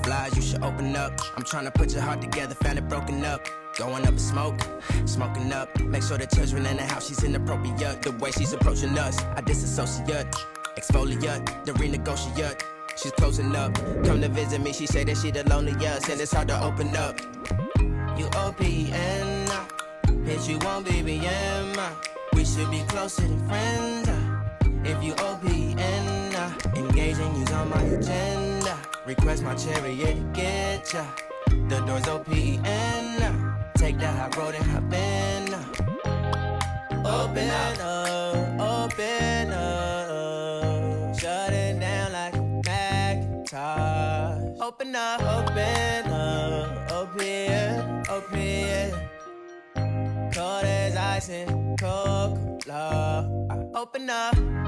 butterflies, you should open up. I'm trying to put your heart together, found it broken up. Going up in smoke, smoking up. Make sure the children in the house, she's inappropriate. The way she's approaching us, I disassociate. Exfoliate, the renegotiate. She's closing up. Come to visit me, she say that she the loneliest, and it's hard to open up. You OPN, hit you on BBM. We should be closer than friends. If you OPN, engaging you's on my agenda. Request my chariot to get ya. The door's OPN. Take the high road and hop in. Open up, open up. Shut it down like a Macintosh. Open up, open up. Open, open. Cold as ice and Coca-Cola. Open up.